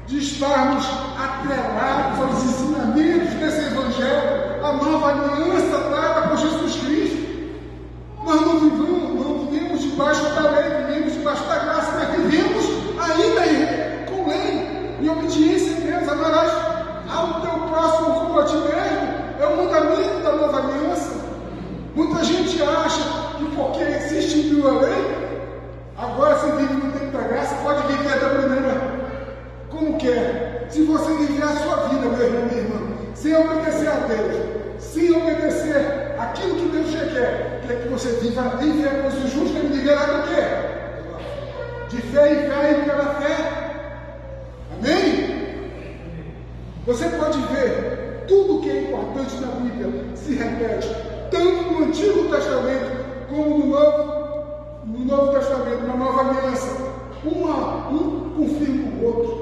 de estarmos atrelados aos ensinamentos desse Evangelho, a nova aliança dada por Jesus Cristo. Nós não vivemos debaixo da lei, vivemos debaixo da graça, mas vivemos ainda com lei, em obediência a Deus. Amarás ao teu próximo como a ti mesmo, é o mandamento da nova aliança. Muita gente acha que porque existe a lei, agora você vive no tempo da graça, pode viver da maneira como quer. Se você viver a sua vida, meu irmão, minha irmã, sem obedecer a Deus, sem obedecer aquilo que Deus já quer que você viva a coisa justa e viverá do quê? De fé em fé e pela fé. Amém? Você pode ver tudo que é importante na Bíblia se repete, tanto no Antigo Testamento como no Novo Testamento, na Nova Aliança. Um confirma o outro.